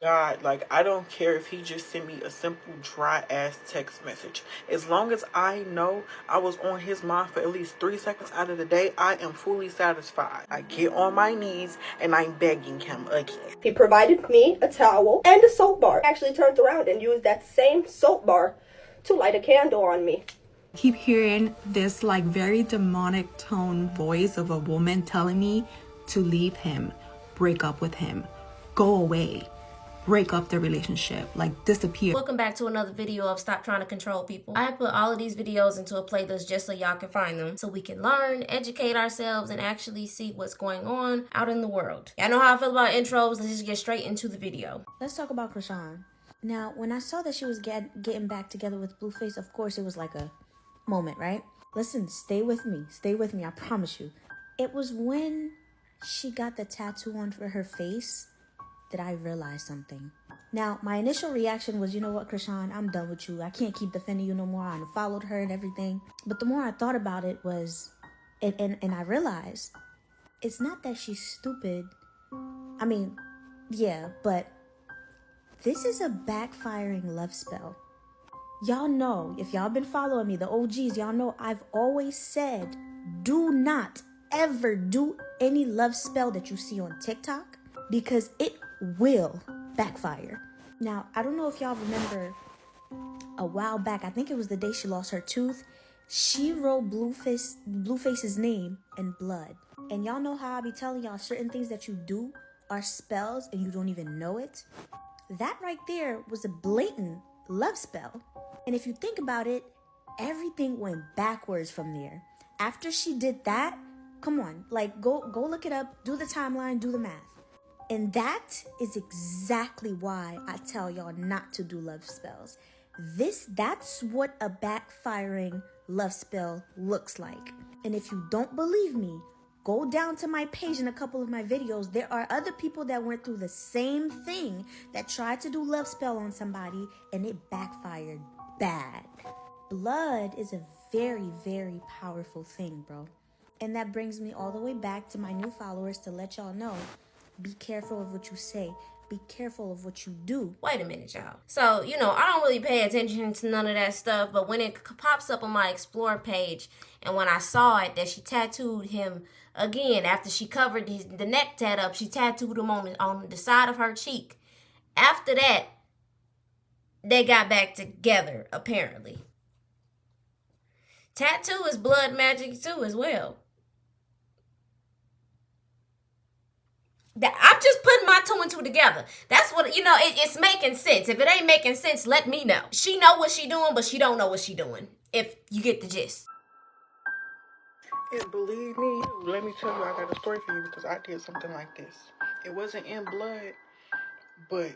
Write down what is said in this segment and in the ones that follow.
God, like, I don't care if he just sent me a simple dry ass text message. As long as I know I was on his mind for at least 3 seconds out of the day, I am fully satisfied. I get on my knees and I'm begging him again. He provided me a towel and a soap bar. I actually turned around and used that same soap bar to light a candle on me. Keep hearing this like very demonic tone voice of a woman telling me to leave him, break up with him, go away, break up the relationship, like disappear. Welcome back to another video of Stop Trying to Control People. I put all of these videos into a playlist just so y'all can find them, so we can learn, educate ourselves, and actually see what's going on out in the world. Y'all know how I feel about intros. Let's just get straight into the video. Let's talk about Chrisean. Now, when I saw that she was getting back together with Blueface, of course it was like a moment, right? Listen, stay with me, I promise you. It was when she got the tattoo on for her face that I realized something. Now, my initial reaction was, you know what, Chrisean, I'm done with you. I can't keep defending you no more. I unfollowed her and everything. But the more I thought about it was, and I realized, it's not that she's stupid. I mean, yeah, but this is a backfiring love spell. Y'all know, if y'all been following me, the OGs, y'all know I've always said, do not ever do any love spell that you see on TikTok, because it will backfire. Now, I don't know if y'all remember a while back, I think it was the day she lost her tooth, she wrote Blueface's name in blood. And y'all know how I be telling y'all certain things that you do are spells and you don't even know it? That right there was a blatant love spell. And if you think about it, everything went backwards from there. After she did that, come on, like go look it up, do the timeline, do the math. And that is exactly why I tell y'all not to do love spells. That's what a backfiring love spell looks like. And if you don't believe me, go down to my page in a couple of my videos. There are other people that went through the same thing, that tried to do love spell on somebody and it backfired bad. Blood is a very, very powerful thing, bro. And that brings me all the way back to my new followers to let y'all know, be careful of what you say. Be careful of what you do. Wait a minute, y'all. So, you know, I don't really pay attention to none of that stuff, but when it pops up on my Explore page, and when I saw it, that she tattooed him again after she covered the neck tat up, she tattooed him on the side of her cheek. After that, they got back together, apparently. Tattoo is blood magic too, as well. I'm just putting my 2 and 2 together. That's what, you know, it's making sense. If it ain't making sense, let me know. She know what she doing, but she don't know what she doing. If you get the gist. And believe me, let me tell you, I got a story for you because I did something like this. It wasn't in blood, but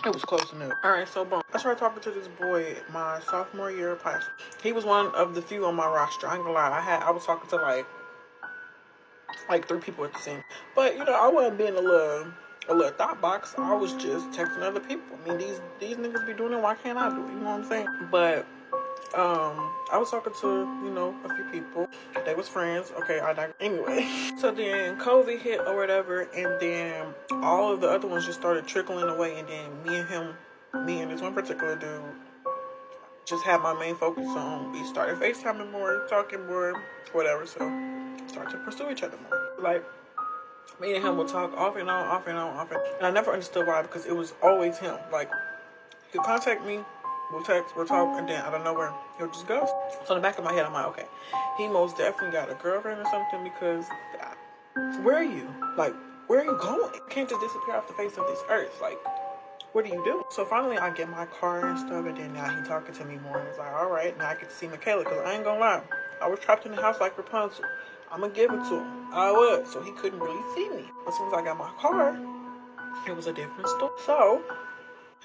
it was close enough. Alright, so boom. I started talking to this boy my sophomore year of high school. He was one of the few on my roster. I ain't gonna lie. I was talking to like 3 people at the same. But, you know, I wasn't being a little thought box. I was just texting other people. I mean, these niggas be doing it. Why can't I do it? You know what I'm saying? But I was talking to, you know, a few people. They was friends. Okay, anyway. So then COVID hit or whatever, and then all of the other ones just started trickling away, and then me and this one particular dude just had my main focus on. We started FaceTiming more, talking more, whatever, so start to pursue each other more. Like, me and him would talk off and on. And I never understood why, because it was always him. Like, he'll contact me, we'll text, we'll talk, and then out of nowhere, he'll just go. So in the back of my head, I'm like, okay, he most definitely got a girlfriend or something, because where are you? Like, where are you going? You can't just disappear off the face of this earth. Like, what do you do? So finally, I get my car and stuff, and then now he talking to me more, and it's like, all right, now I get to see Michaela, because I ain't gonna lie, I was trapped in the house like Rapunzel. I'm gonna give it to him. I was, so he couldn't really see me. As soon as I got my car, it was a different story. So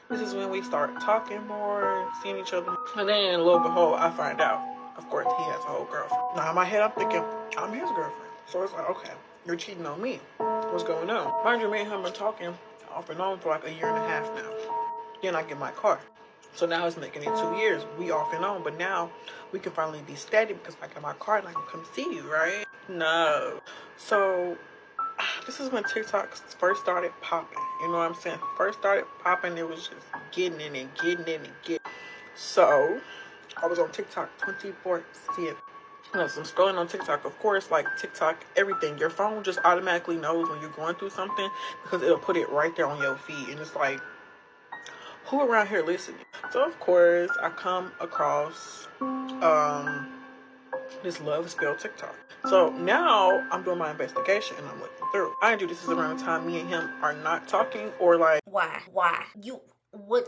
this is when we start talking more, seeing each other, and then lo and behold, I find out, of course, he has a whole girlfriend. Now in my head, I'm thinking, I'm his girlfriend. So it's like, okay, you're cheating on me. What's going on? Mind you, me and him are talking off and on for like 1.5 years now. Then I get my car. So now it's making it 2 years. We off and on, but now we can finally be steady because I got my car and I can come see you, right? No. So this is when TikTok first started popping. You know what I'm saying? First started popping, it was just getting in and getting in and getting. So I was on TikTok 24/7. You know, so I'm scrolling on TikTok. Of course, like TikTok, everything. Your phone just automatically knows when you're going through something because it'll put it right there on your feed. And it's like, who around here listening? So of course, I come across this love spell TikTok. So now I'm doing my investigation and I'm looking through. I do this is around the time me and him are not talking or like. Why? You would.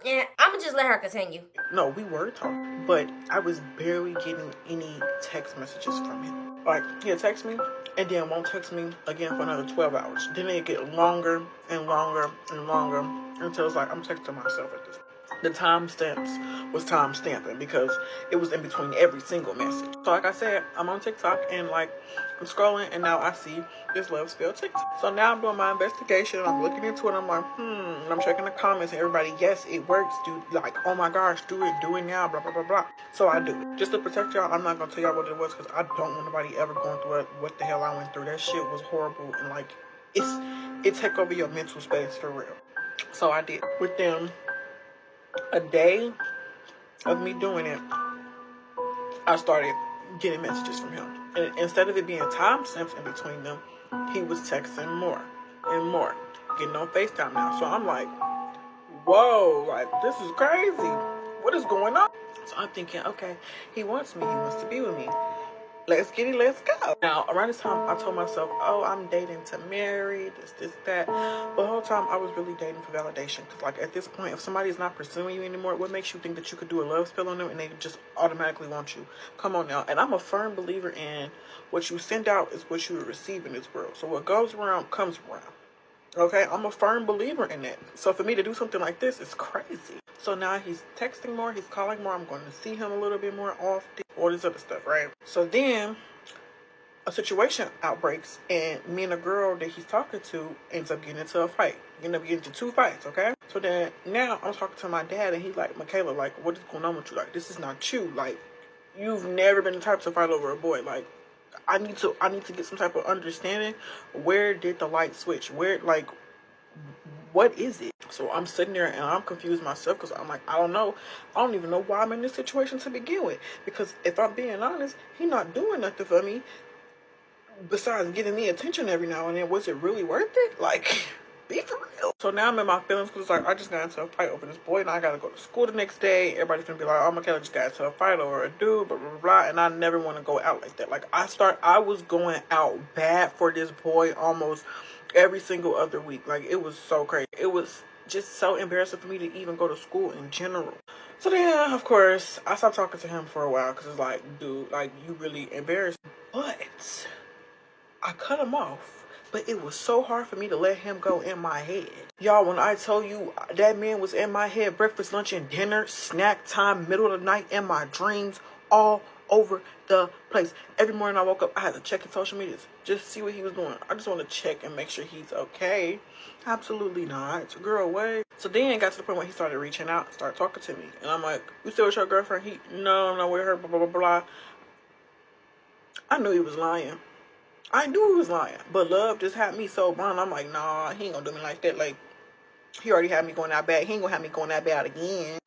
Yeah, I'ma just let her continue. No, we were talking, but I was barely getting any text messages from him. Like, he'll text me, and then won't text me again for another 12 hours. Then it get longer and longer and longer until it's like I'm texting myself at this. The timestamps was time stamping because it was in between every single message. So like I said, I'm on TikTok and like I'm scrolling and now I see this love spell TikTok. So now I'm doing my investigation and I'm looking into it. I'm like, and I'm checking the comments and everybody, yes, it works, dude. Like, oh my gosh, do it now, blah, blah, blah, blah. So I do it. Just to protect y'all, I'm not going to tell y'all what it was because I don't want nobody ever going through it. What the hell I went through. That shit was horrible and like, it take over your mental space for real. So I did. Within a day of me doing it, I started getting messages from him. And instead of it being timestamps in between them, he was texting more and more, getting on FaceTime now. So I'm like, whoa, like this is crazy. What is going on? So I'm thinking, okay, he wants me. He wants to be with me. Let's get it, let's go. Now, around this time, I told myself, oh, I'm dating to marry, this, that. But the whole time, I was really dating for validation. Because, like, at this point, if somebody's not pursuing you anymore, what makes you think that you could do a love spell on them and they just automatically want you? Come on now. And I'm a firm believer in what you send out is what you receive in this world. So what goes around comes around. Okay? I'm a firm believer in that. So for me to do something like this is crazy. So now he's texting more, he's calling more, I'm going to see him a little bit more often, all this other stuff, right? So then a situation outbreaks and me and a girl that he's talking to ends up getting into a fight. End up getting into 2 fights, okay? So then now I'm talking to my dad and he's like, Michaela, like, what is going on with you? Like, this is not you. Like, you've never been the type to fight over a boy. Like, I need to get some type of understanding. Where did the light switch? Where, like, what is it? So I'm sitting there and I'm confused myself because I'm like, I don't know. I don't even know why I'm in this situation to begin with. Because if I'm being honest, he's not doing nothing for me besides getting me attention every now and then. Was it really worth it? Like, be for real. So now I'm in my feelings because like I just got into a fight over this boy and I gotta go to school the next day. Everybody's gonna be like, oh, Michaela just got into a fight over a dude, blah, blah, blah, blah. And I never want to go out like that. Like I was going out bad for this boy almost every single other week. Like it was so crazy. It was just so embarrassing for me to even go to school in general. So then, of course, I stopped talking to him for a while because it's like, dude, like, you really embarrassed me. But I cut him off. But it was so hard for me to let him go in my head. Y'all, when I tell you that man was in my head, breakfast, lunch, and dinner, snack time, middle of the night, in my dreams, all over the place. Every morning I woke up, I had to check his social medias, just see what he was doing. I just want to check and make sure he's okay. Absolutely not. Girl, what? So then it got to the point where he started reaching out, started talking to me. And I'm like, you still with your girlfriend? No, I'm not with her, blah, blah, blah, blah. I knew he was lying. I knew he was lying. But love just had me so blunt. I'm like, nah, he ain't gonna do me like that. Like, he already had me going that bad. He ain't gonna have me going that bad again.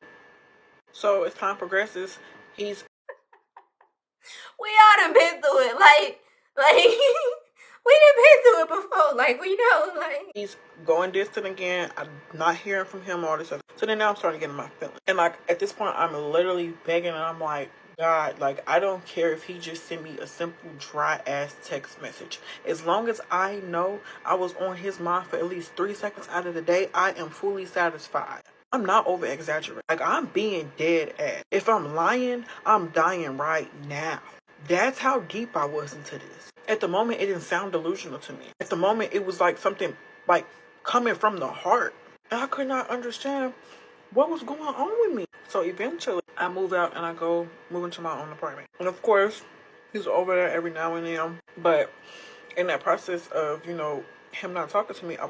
So as time progresses, he's... We all done been through it. Like, we done been through it before. Like, we know, like... He's going distant again. I'm not hearing from him, all this other. So then now I'm starting to get in my feelings. And like, at this point, I'm literally begging and I'm like, God, like, I don't care if he just sent me a simple dry ass text message. As long as I know I was on his mind for at least 3 seconds out of the day, I am fully satisfied. I'm not over exaggerating. Like, I'm being dead ass. If I'm lying, I'm dying right now. That's how deep I was into this. At the moment, it didn't sound delusional to me. At the moment, it was like something like coming from the heart. And I could not understand what was going on with me. So eventually, I move out and I go move into my own apartment. And of course, he's over there every now and then. But in that process of, you know, him not talking to me, I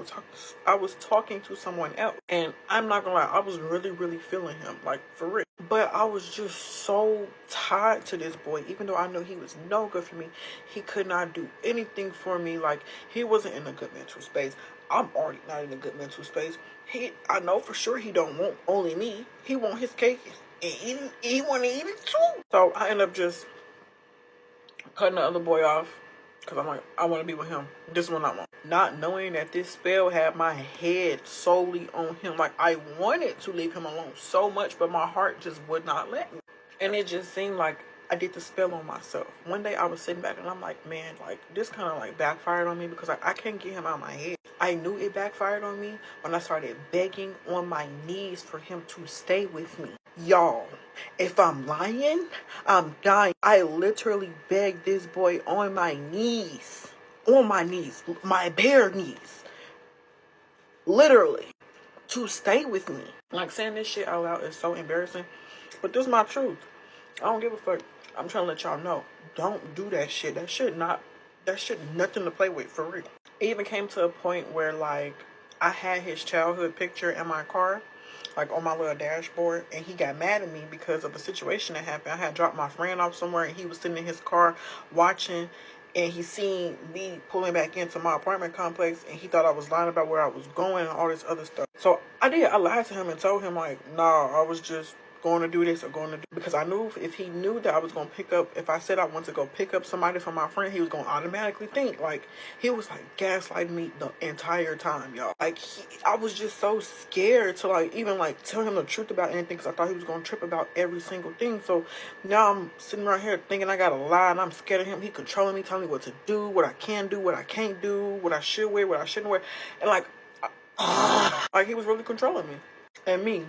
was talking to someone else. And I'm not gonna lie, I was really, really feeling him, like, for real. But I was just so tied to this boy. Even though I knew he was no good for me, he could not do anything for me. Like, he wasn't in a good mental space. I'm already not in a good mental space. I know for sure he don't want only me. He want his cake and he want to eat it too. So I end up just cutting the other boy off because I'm like, I want to be with him. This one I want. Not knowing that this spell had my head solely on him. Like, I wanted to leave him alone so much, but my heart just would not let me. And it just seemed like I did the spell on myself. One day I was sitting back and I'm like, man, like, this kind of like backfired on me because I can't get him out of my head. I knew it backfired on me when I started begging on my knees for him to stay with me. Y'all, if I'm lying, I'm dying. I literally begged this boy on my knees, my bare knees, literally, to stay with me. Like, saying this shit out loud is so embarrassing, but this is my truth. I don't give a fuck. I'm trying to let y'all know, don't do that shit. That shit nothing to play with, for real. It even came to a point where, like, I had his childhood picture in my car, like on my little dashboard, and he got mad at me because of the situation that happened. I had dropped my friend off somewhere and he was sitting in his car watching, and he seen me pulling back into my apartment complex, and he thought I was lying about where I was going and all this other stuff. So I lied to him and told him, like, nah, I was just going to do this or going to do, because I knew if he knew that I was going to pick up, if I said I wanted to go pick up somebody from my friend, he was going to automatically think, like, he was like gaslighting me the entire time, y'all. Like, I was just so scared to, like, even like tell him the truth about anything, because I thought he was going to trip about every single thing. So now I'm sitting right here thinking I got to lie, and I'm scared of him. He controlling me, telling me what to do, what I can do, what I can't do, what I should wear, what I shouldn't wear, and like he was really controlling me. And me,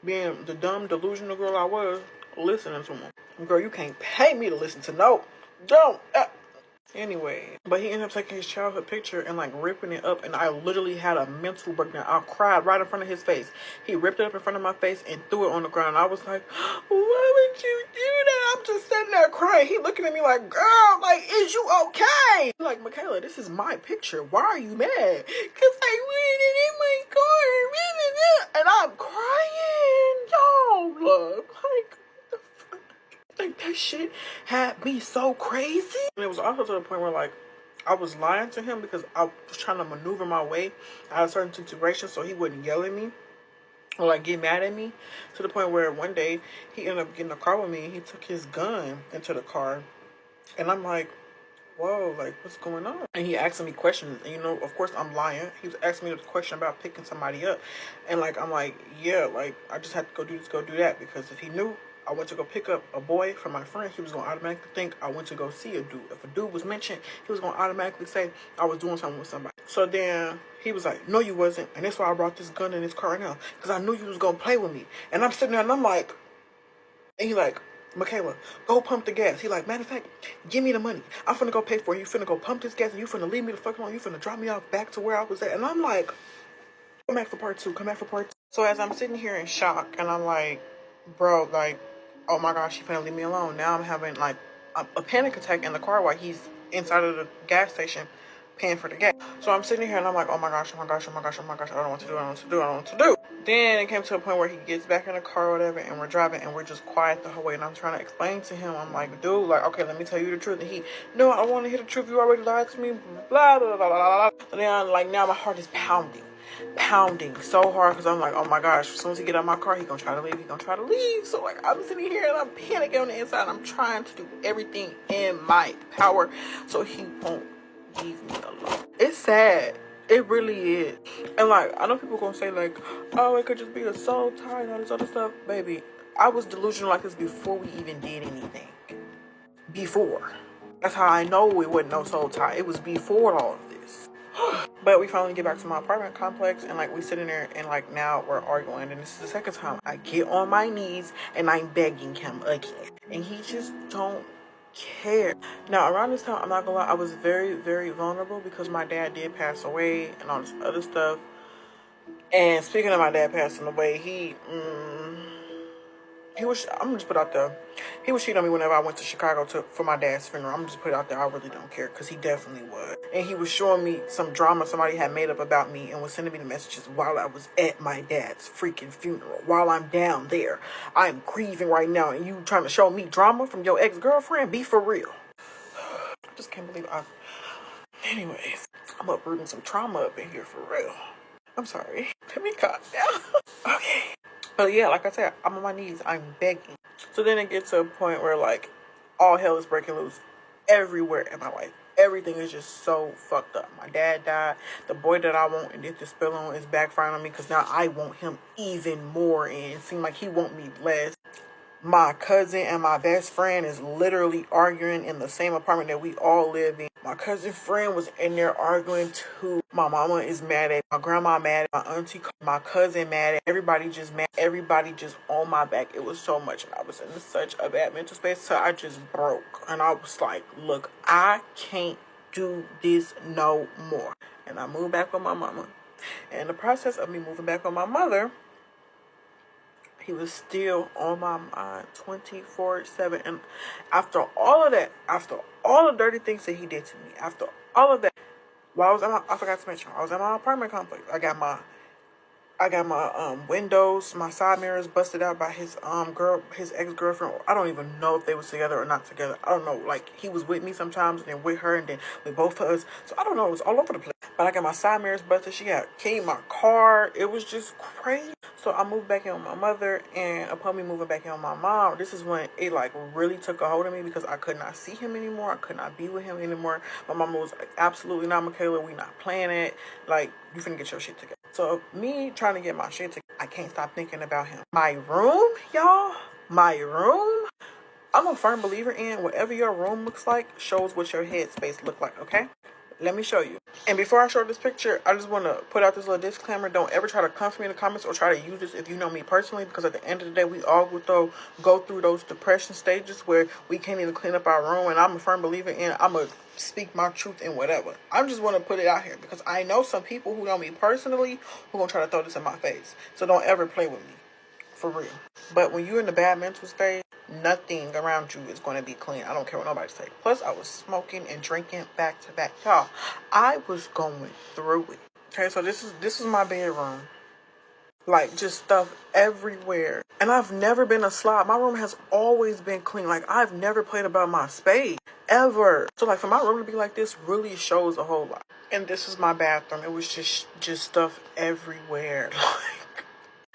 being the dumb, delusional girl I was, listening to him. Girl, you can't pay me to listen to no. Don't. Anyway, but he ended up taking his childhood picture and like ripping it up, and I literally had a mental breakdown. I cried right in front of his face. He ripped it up in front of my face and threw it on the ground. I was like, why would you do that? I'm just sitting there crying. He looking at me like, girl, like, is you okay? Like, Michaela, this is my picture. Why are you mad? Because I wanted it in my car. And I'm crying. Y'all, love. Like, like, that shit had me so crazy. And it was also to the point where, like, I was lying to him because I was trying to maneuver my way out of certain situations so he wouldn't yell at me or, like, get mad at me. To the point where one day he ended up getting in a car with me and he took his gun into the car. And I'm like, whoa, like, what's going on? And he asking me questions. And, you know, of course, I'm lying. He was asking me the question about picking somebody up. And, like, I'm like, yeah, like, I just had to go do this, go do that. Because if he knew I went to go pick up a boy from my friend, he was going to automatically think I went to go see a dude. If a dude was mentioned, he was going to automatically say I was doing something with somebody. So then he was like, no, you wasn't. And that's why I brought this gun in this car now. Because I knew you was going to play with me. And I'm sitting there and I'm like, and he like, Michaela, go pump the gas. He like, matter of fact, give me the money. I'm finna go pay for it. You finna go pump this gas and you finna leave me the fuck alone. You finna drop me off back to where I was at. And I'm like, come back for part two. Come back for part two. So as I'm sitting here in shock and I'm like, bro, like, oh my gosh, she finna leave me alone. Now I'm having like a panic attack in the car while he's inside of the gas station paying for the gas. So I'm sitting here and I'm like, oh my gosh, oh my gosh, oh my gosh, oh my gosh. I don't know what to do. I don't know what to do. I don't know what to do. Then it came to a point where he gets back in the car or whatever and we're driving and we're just quiet the whole way. And I'm trying to explain to him, I'm like, dude, like, okay, let me tell you the truth. And he, no, I don't want to hear the truth. You already lied to me. Blah, blah, blah, blah, blah. And then, like, now my heart is pounding so hard because I'm like, oh my gosh, as soon as he get out of my car, he gonna try to leave. So like, I'm sitting here and I'm panicking on the inside. I'm trying to do everything in my power so he won't leave me alone. It's sad. It really is. And like, I know people gonna say like, oh, it could just be a soul tie and all this other stuff. Baby, I was delusional like this before we even did anything. Before. That's how I know it wasn't no soul tie. It was before all of this. But we finally get back to my apartment complex and like we sitting there and like now we're arguing, and this is the second time I get on my knees and I'm begging him again, and he just don't care. Now around this time, I'm not gonna lie, I was very, very vulnerable because my dad did pass away and all this other stuff. And speaking of my dad passing away, I'm gonna just put out there, he was cheating on me whenever I went to Chicago for my dad's funeral. I'm gonna just put it out there, I really don't care, because he definitely was. And he was showing me some drama somebody had made up about me and was sending me the messages while I was at my dad's freaking funeral, while I'm down there. I'm grieving right now, and you trying to show me drama from your ex-girlfriend? Be for real. I just can't believe Anyways, I'm uprooting some trauma up in here for real. I'm sorry. Let me calm down. Okay. But yeah, like I said, I'm on my knees. I'm begging. So then it gets to a point where like all hell is breaking loose everywhere in my life. Everything is just so fucked up. My dad died. The boy that I want and did the spell on is backfiring on me because now I want him even more, and it seems like he want me less. My cousin and my best friend is literally arguing in the same apartment that we all live in. My cousin friend was in there arguing too. My mama is mad at my grandma, mad at my auntie, my cousin mad at everybody, just mad. Everybody just on my back. It was so much, and I was in such a bad mental space, so I just broke. And I was like, look, I can't do this no more. And I moved back with my mama. And in the process of me moving back with my mother, he was still on my mind 24/7. And after all of that, after all the dirty things that he did to me, after all of that, while I was at I forgot to mention, I was at my apartment complex. I got my windows, my side mirrors busted out by his his ex-girlfriend. I don't even know if they was together or not together. I don't know. Like, he was with me sometimes and then with her and then with both of us. So I don't know. It was all over the place. But I got my side mirrors busted. She got keyed my car. It was just crazy. So I moved back in with my mother, and upon me moving back in with my mom, this is when it like really took a hold of me because I could not see him anymore. I could not be with him anymore. My mama was like, absolutely not, Michaela. We not playing it. Like, you finna get your shit together. So me trying to get my shit together, I can't stop thinking about him. My room, y'all, my room. I'm a firm believer in whatever your room looks like shows what your headspace look like, okay? Let me show you. And before I show this picture, I just want to put out this little disclaimer. Don't ever try to come for me in the comments or try to use this if you know me personally, because at the end of the day, we all go through those depression stages where we can't even clean up our room. And I'm a firm believer in I'm going to speak my truth in whatever. I just want to put it out here because I know some people who know me personally who going to try to throw this in my face. So don't ever play with me. For real. But when you're in the bad mental state, nothing around you is going to be clean. I don't care what nobody say. Plus, I was smoking and drinking back to back. Y'all, I was going through it. Okay, so this is my bedroom. Like, just stuff everywhere. And I've never been a slob. My room has always been clean. Like, I've never played about my space. Ever. So, like, for my room to be like this really shows a whole lot. And this is my bathroom. It was just stuff everywhere.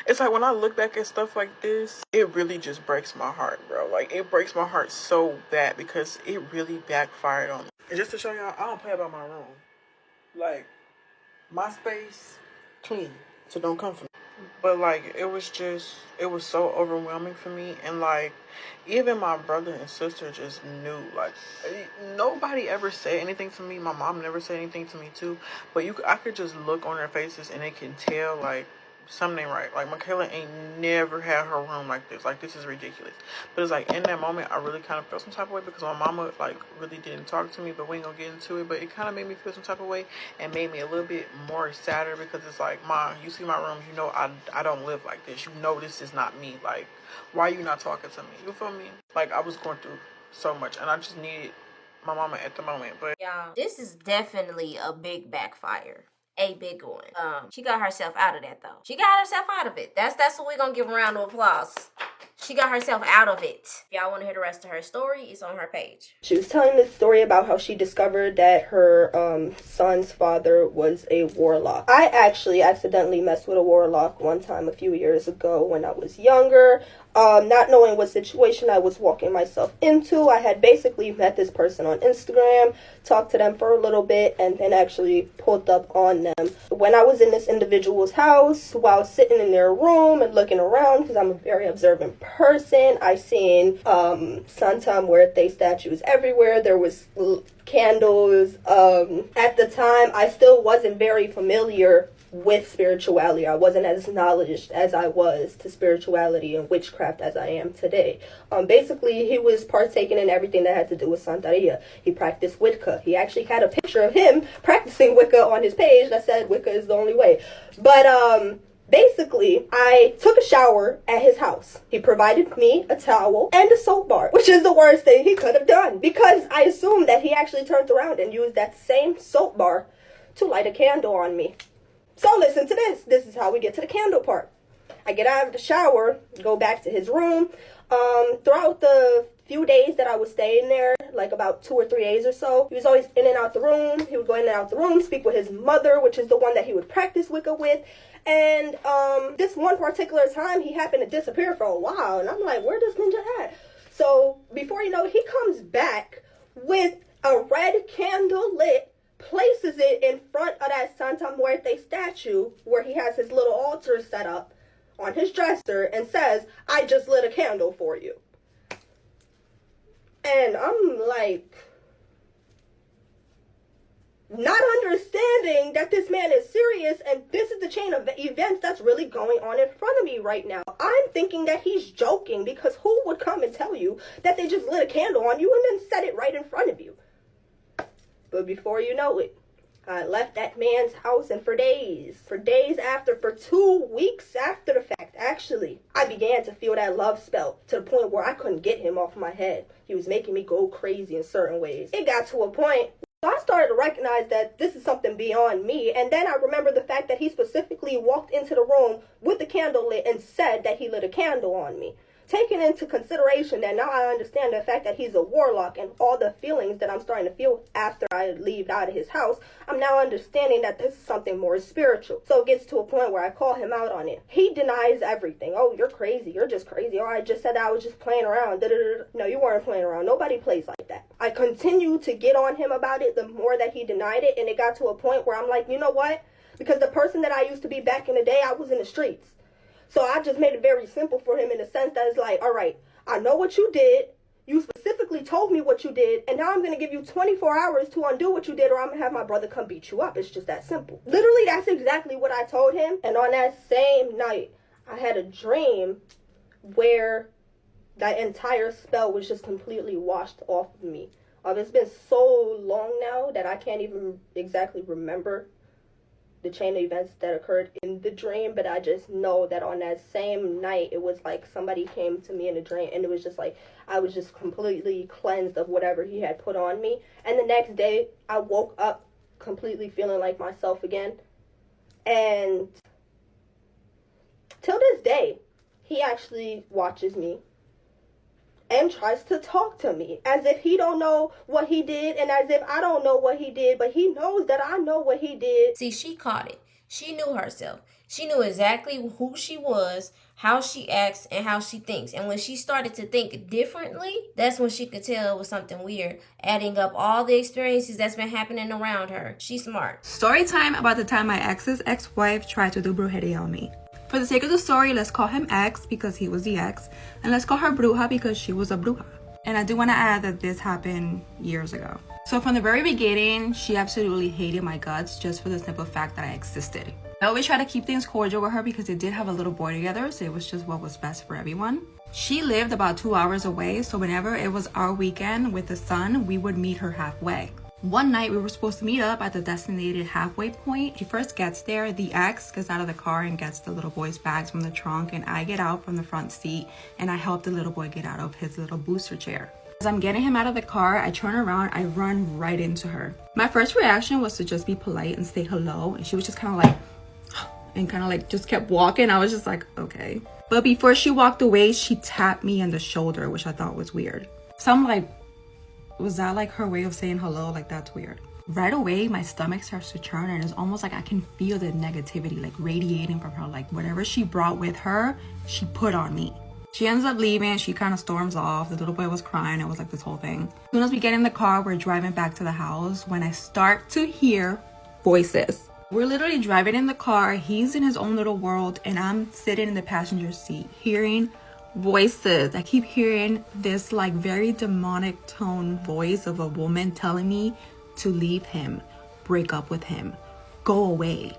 It's like when I look back at stuff like this, it really just breaks my heart, bro. Like, it breaks my heart so bad because it really backfired on me. And just to show y'all, I don't play about my room. Like, my space, clean. So don't come for me. But, like, it was so overwhelming for me. And, like, even my brother and sister just knew. Like, nobody ever said anything to me. My mom never said anything to me, too. But I could just look on their faces and they can tell, like, something ain't right. Like, Michaela ain't never had her room like this. Like, this is ridiculous. But it's like, in that moment, I really kind of felt some type of way because my mama, like, really didn't talk to me, but we ain't gonna get into it. But it kind of made me feel some type of way and made me a little bit more sadder because it's like, Ma, you see my room, you know I don't live like this. You know this is not me. Like, why are you not talking to me? You feel me? Like, I was going through so much and I just needed my mama at the moment. But y'all, this is definitely a big backfire. A big one. She got herself out of that, though. She got herself out of it. That's what we're gonna give a round of applause. She got herself out of it. If y'all want to hear the rest of her story, it's on her page. She was telling this story about how she discovered that her son's father was a warlock. I actually accidentally messed with a warlock one time a few years ago when I was younger. Not knowing what situation I was walking myself into. I had basically met this person on Instagram, talked to them for a little bit, and then actually pulled up on them. When I was in this individual's house, while sitting in their room and looking around, because I'm a very observant person, I seen Santa Muerte statues everywhere. There was candles. At the time, I still wasn't very familiar with spirituality. I wasn't as knowledgeable as I was to spirituality and witchcraft as I am today. Basically, he was partaking in everything that had to do with Santeria. He practiced Wicca. He actually had a picture of him practicing Wicca on his page that said Wicca is the only way. But basically, I took a shower at his house. He provided me a towel and a soap bar, which is the worst thing he could have done, because I assumed that he actually turned around and used that same soap bar to light a candle on me. So listen to this. This is how we get to the candle part. I get out of the shower, go back to his room. Throughout the few days that I was staying there, like about 2 or 3 days or so. He was always in and out the room. He would go in and out the room, speak with his mother, which is the one that he would practice Wicca with. And this one particular time, he happened to disappear for a while. And I'm like, where does Ninja at? So before you know it, he comes back with a red candle lit, places it in front of that Santa Muerte statue where he has his little altar set up on his dresser, and says, I just lit a candle for you. And I'm like, not understanding that this man is serious, and this is the chain of events that's really going on in front of me right now. I'm thinking that he's joking, because who would come and tell you that they just lit a candle on you and then set it right in front of you? But before you know it, I left that man's house, and for 2 weeks after the fact, actually, I began to feel that love spell to the point where I couldn't get him off my head. He was making me go crazy in certain ways. It got to a point, so I started to recognize that this is something beyond me, and then I remember the fact that he specifically walked into the room with the candle lit and said that he lit a candle on me. Taking into consideration that now I understand the fact that he's a warlock and all the feelings that I'm starting to feel after I leave out of his house, I'm now understanding that this is something more spiritual. So it gets to a point where I call him out on it. He denies everything. Oh, you're crazy. You're just crazy. Or I just said I was just playing around. No, you weren't playing around. Nobody plays like that. I continued to get on him about it the more that he denied it, and it got to a point where I'm like, you know what? Because the person that I used to be back in the day, I was in the streets. So I just made it very simple for him in the sense that it's like, all right, I know what you did. You specifically told me what you did. And now I'm going to give you 24 hours to undo what you did, or I'm going to have my brother come beat you up. It's just that simple. Literally, that's exactly what I told him. And on that same night, I had a dream where that entire spell was just completely washed off of me. It's been so long now that I can't even exactly remember the chain of events that occurred in the dream, but I just know that on that same night, it was like somebody came to me in a dream, and it was just like I was just completely cleansed of whatever he had put on me. And the next day, I woke up completely feeling like myself again. And till this day, he actually watches me and tries to talk to me as if he don't know what he did, and as if I don't know what he did, but he knows that I know what he did. See, she caught it. She knew herself. She knew exactly who she was, how she acts, and how she thinks. And when she started to think differently, that's when she could tell it was something weird. Adding up all the experiences that's been happening around her. She's smart. Story time about the time my ex's ex-wife tried to do brujeria on me. For the sake of the story, let's call him X because he was the ex, and let's call her Bruja because she was a bruja. And I do want to add that this happened years ago. So from the very beginning, she absolutely hated my guts just for the simple fact that I existed. I always try to keep things cordial with her because they did have a little boy together, so it was just what was best for everyone. She lived about 2 hours away, so whenever it was our weekend with the son, we would meet her halfway. One night we were supposed to meet up at the designated halfway point. She first gets there, the ex gets out of the car and gets the little boy's bags from the trunk, and I get out from the front seat and I help the little boy get out of his little booster chair. As I'm getting him out of the car, I turn around, I run right into her. My first reaction was to just be polite and say hello, and she was just kind of like, and kind of like just kept walking. I was just like, okay. But before she walked away, she tapped me on the shoulder, which I thought was weird. So I'm like, was that like her way of saying hello? Like, that's weird. Right away, my stomach starts to churn, and it's almost like I can feel the negativity like radiating from her. Like whatever she brought with her, she put on me. She ends up leaving. She kind of storms off. The little boy was crying. It was like this whole thing. As soon as we get in the car, we're driving back to the house when I start to hear voices. We're literally driving in the car. He's in his own little world, and I'm sitting in the passenger seat hearing voices. I keep hearing this like very demonic tone voice of a woman telling me to leave him, break up with him, go away,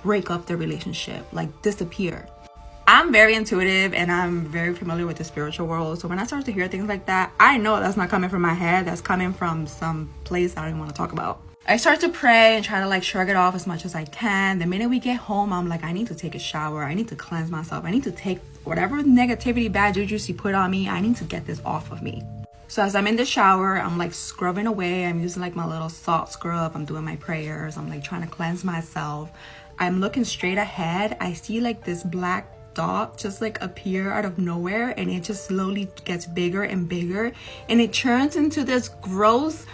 break up the relationship, like disappear. I'm very intuitive and I'm very familiar with the spiritual world, so when I start to hear things like that, I know that's not coming from my head. That's coming from some place I don't even want to talk about. I start to pray and try to like shrug it off as much as I can. The minute we get home, I'm like, I need to take a shower. I need to cleanse myself. I need to take whatever negativity, bad juju she put on me. I need to get this off of me. So as I'm in the shower, I'm like scrubbing away. I'm using like my little salt scrub. I'm doing my prayers. I'm like trying to cleanse myself. I'm looking straight ahead. I see like this black dot just like appear out of nowhere, and it just slowly gets bigger and bigger, and it turns into this gross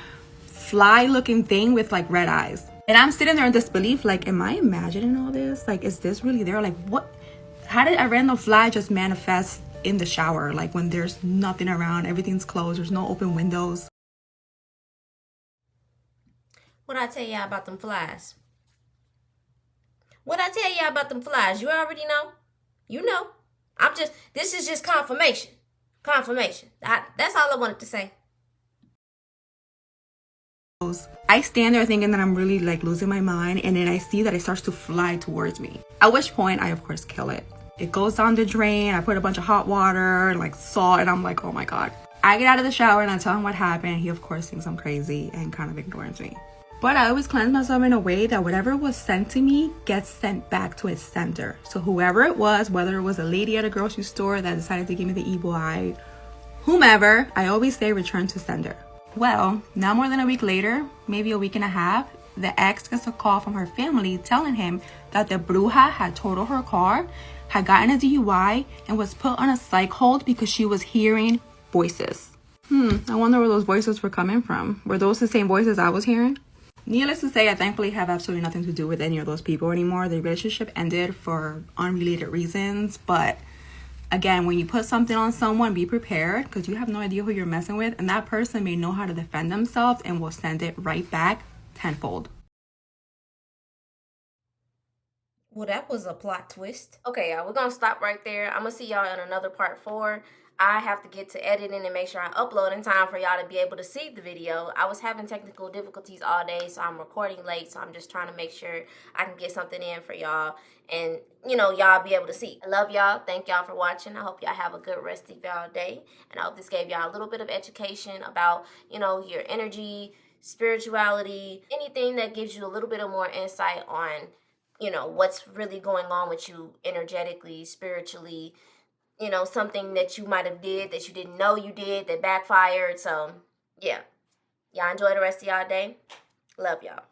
fly looking thing with like red eyes. And I'm sitting there in disbelief, like, am I imagining all this? Like, is this really there? Like, what? How did a random fly just manifest in the shower? Like, when there's nothing around, everything's closed, there's no open windows. What I tell y'all about them flies? What I tell y'all about them flies? You already know. You know. This is just confirmation. Confirmation. That's all I wanted to say. I stand there thinking that I'm really like losing my mind, and then I see that it starts to fly towards me. At which point I of course kill it. It goes down the drain. I put a bunch of hot water and like salt, and I'm like, oh my god. I get out of the shower and I tell him what happened. He of course thinks I'm crazy and kind of ignores me. But I always cleanse myself in a way that whatever was sent to me gets sent back to its sender. So whoever it was, whether it was a lady at a grocery store that decided to give me the evil eye, whomever, I always say return to sender. Well, now more than a week later, maybe a week and a half, the ex gets a call from her family telling him that the bruja had totaled her car, had gotten a DUI, and was put on a psych hold because she was hearing voices. I wonder where those voices were coming from. Were those the same voices I was hearing? Needless to say, I thankfully have absolutely nothing to do with any of those people anymore. The relationship ended for unrelated reasons, but again, when you put something on someone, be prepared, because you have no idea who you're messing with, and that person may know how to defend themselves and will send it right back tenfold. Well, that was a plot twist. Okay, y'all, we're gonna stop right there. I'm gonna see y'all in another part 4. I have to get to editing and make sure I upload in time for y'all to be able to see the video. I was having technical difficulties all day, so I'm recording late, so I'm just trying to make sure I can get something in for y'all and, you know, y'all be able to see. I love y'all. Thank y'all for watching. I hope y'all have a good rest of y'all day, and I hope this gave y'all a little bit of education about, you know, your energy, spirituality, anything that gives you a little bit of more insight on, you know, what's really going on with you energetically, spiritually, you know, something that you might have did that you didn't know you did that backfired. So, yeah. Y'all enjoy the rest of y'all day. Love y'all.